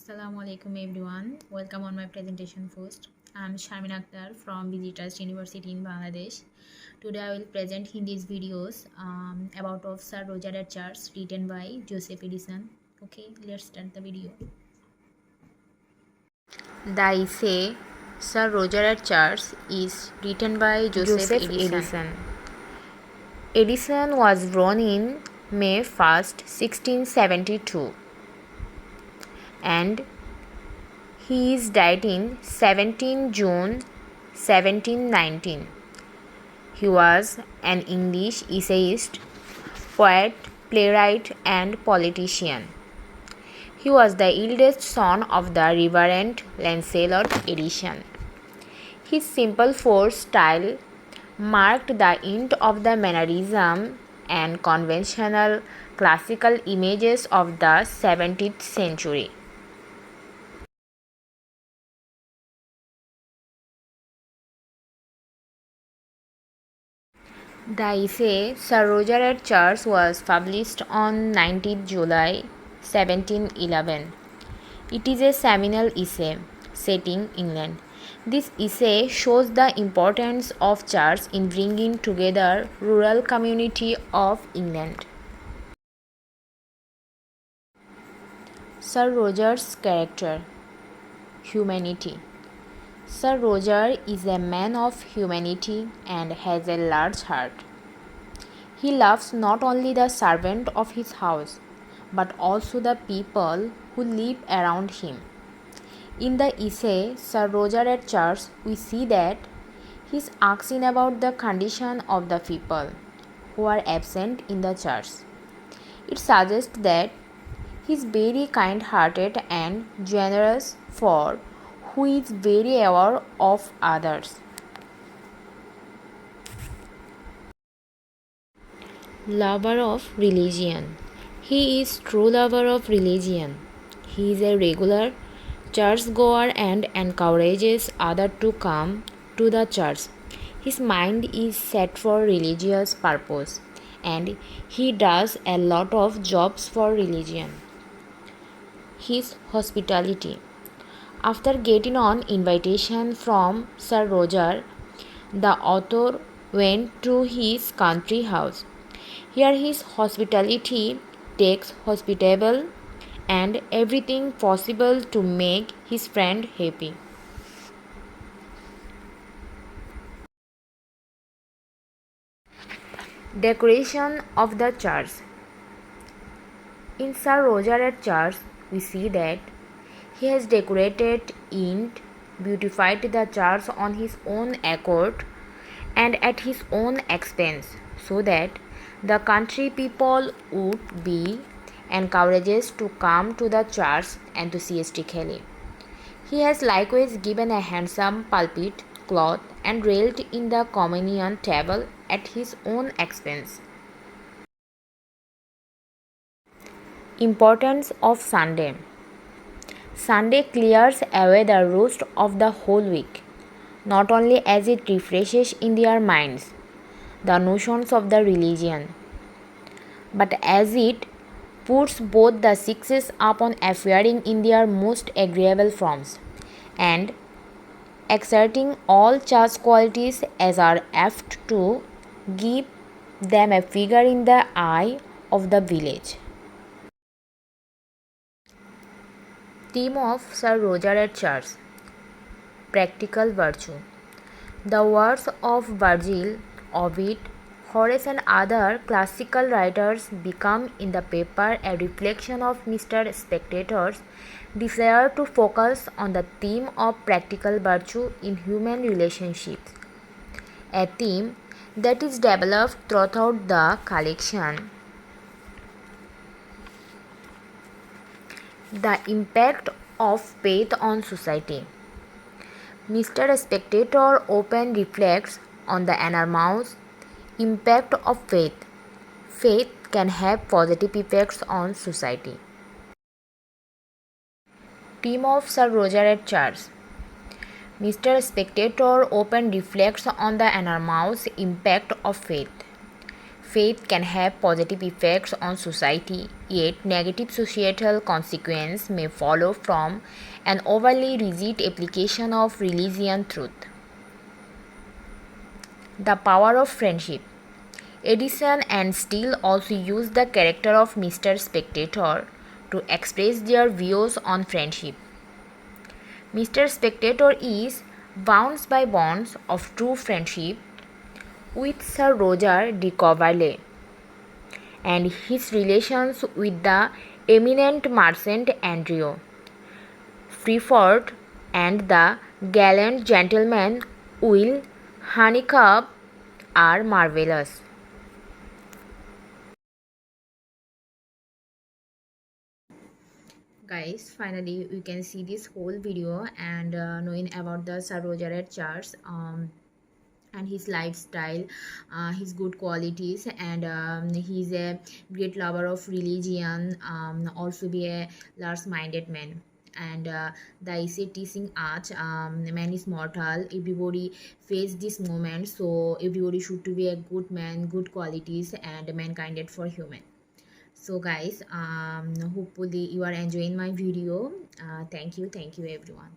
Assalamu alaikum everyone. Welcome on my presentation first. I'm Sharmin Akhtar from BG Trust University in Bangladesh. Today I will present in these videos about of Sir Roger Charles written by Joseph Edison. Okay, let's start the video. The essay Sir Roger Charles is written by Joseph Edison. Edison was born in May 1st, 1672 and he is died in 17 June 1719. He was an English essayist, poet, playwright, and politician. He was the eldest son of the Reverend Lancelot Edison. His simple force style marked the end of the mannerism and conventional classical images of the 17th century. The essay Sir Roger at Charles was published on 19th July 1711. It is a seminal essay set in England. This essay shows the importance of Charles in bringing together rural community of England. Sir Roger's character. Humanity. Sir Roger is a man of humanity and has a large heart. He loves not only the servant of his house, but also the people who live around him. In the essay Sir Roger at Charles, we see that he is asking about the condition of the people who are absent in the church. It suggests that he is very kind-hearted and generous, for who is very aware of others. Lover of religion. He is true lover of religion. He is a regular churchgoer and encourages others to come to the church. His mind is set for religious purpose and he does a lot of jobs for religion. His hospitality. After getting an invitation from Sir Roger, the author went to his country house. Here his hospitality takes hospitable and everything possible to make his friend happy. Decoration of the church. In Sir Roger at Charles, we see that he has decorated and beautified the church on his own accord and at his own expense, so that the country people would be encouraged to come to the church enthusiastically. He has likewise given a handsome pulpit, cloth, and railed in the communion table at his own expense. Importance of Sunday. Sunday clears away the rust of the whole week, not only as it refreshes in their minds the notions of the religion, but as it puts both the sexes upon appearing in their most agreeable forms, and exerting all church qualities as are apt to give them a figure in the eye of the village. Theme of Sir Roger at Charles. Practical virtue. The words of Virgil, Ovid, Horace and other classical writers become in the paper a reflection of Mr. Spectator's desire to focus on the theme of practical virtue in human relationships, a theme that is developed throughout the collection. The impact of faith on society. Mr. Spectator often reflects on the enormous impact of faith. Faith can have positive effects on society. Theme of Sir Roger at Charles. Mr. Spectator often reflects on the enormous impact of faith. Faith can have positive effects on society, yet negative societal consequences may follow from an overly rigid application of religion truth. The power of friendship. Edison and Steele also used the character of Mr. Spectator to express their views on friendship. Mr. Spectator is bound by bonds of true friendship with Sir Roger de Coverley and his relations with the eminent merchant Andrew Freeford and the gallant gentleman Will Honeycutt are marvelous. Guys, finally we can see this whole video and knowing about the Sir Roger at Charles and his lifestyle, his good qualities, and he's a great lover of religion, also be a large-minded man. And the essay teaching art, man is mortal, everybody face this moment, so everybody should to be a good man, good qualities, and mankind for human. So guys, hopefully you are enjoying my video. Thank you everyone.